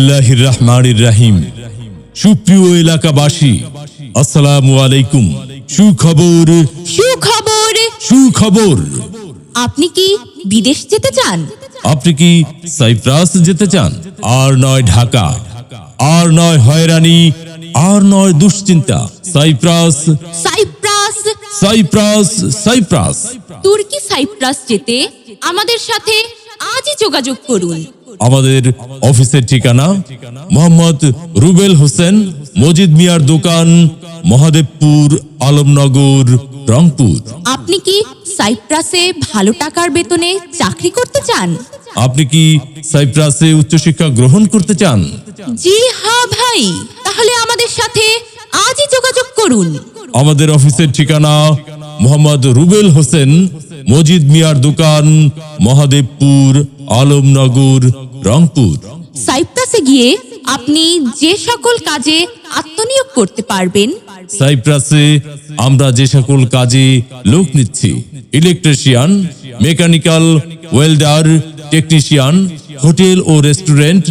বিসমিল্লাহির রহমানির রহিম। সুপ্রিয় এলাকাবাসী, আসসালামু আলাইকুম। সুখবর সুখবর। সুখবর। আপনি কি বিদেশ যেতে চান? আপনি কি সাইপ্রাস যেতে চান? আর নয় ঢাকা, আর নয় হয়রানি, আর নয় দুশ্চিন্তা। Cyprus Cyprus. Cyprus Cyprus. তুর্কি সাইপ্রাস যেতে আমাদের সাথে আজই যোগাযোগ করুন। আমাদের অফিসের ঠিকানা মোহাম্মদ রুবেল হোসেন, মজিদ মিয়ার দোকান, মহাদেবপুর, আলমনগর, রংপুর। আপনি কি সাইপ্রাসে ভালো টাকার বেতনে চাকরি করতে চান? আপনি কি সাইপ্রাসে উচ্চশিক্ষা গ্রহণ করতে চান? জি হ্যাঁ ভাই, তাহলে আমাদের সাথে আজই যোগাযোগ করুন। আমাদের অফিসের ঠিকানা মোহাম্মদ রুবেল হোসেন, মজিদ মিয়ার দোকান, মহাদেবপুর, আলমনগর, রংপুর। সাইপ্রাসে গিয়ে আপনি যে সকল কাজে আত্মনিয়োগ করতে পারবেন, সাইপ্রাসে আমরা যে সকল কাজে লোক নিচ্ছি: electrician, mechanical, welder, technician, hotel ও রেস্টুরেন্ট,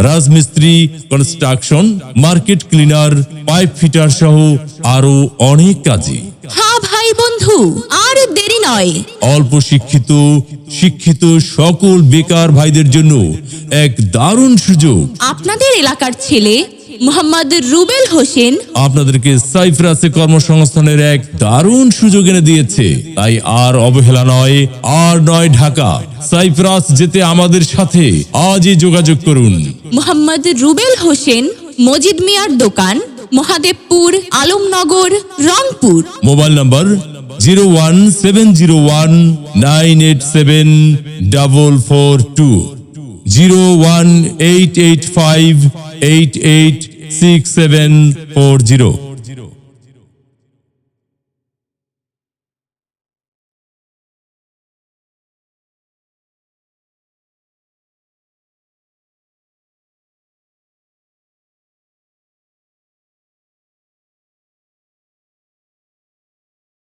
রাজমিস্ত্রি, construction, market cleaner, pipe fitter সহ আরো অনেক কাজে। হ্যাঁ ভাই বন্ধু, আর দেরি নয়। অল্প শিক্ষিত, শিক্ষিত সকল বেকার ভাইদের জন্য এক দারুণ সুযোগ। আপনাদের এলাকার ছেলে মোহাম্মদ রুবেল হোসেন আপনাদেরকে সাইপ্রাসে কর্মসংস্থানের এক দারুণ সুযোগ এনে দিয়েছে। তাই আর অবহেলা নয়, আর নয় ঢাকা। সাইপ্রাস যেতে আমাদের সাথে আজই যোগাযোগ করুন। মোহাম্মদ রুবেল হোসেন, মজিদ মিয়ার দোকান, মহাদেবপুর, আলমনগর, রংপুর। Mobile number 01701987442, 01885886740।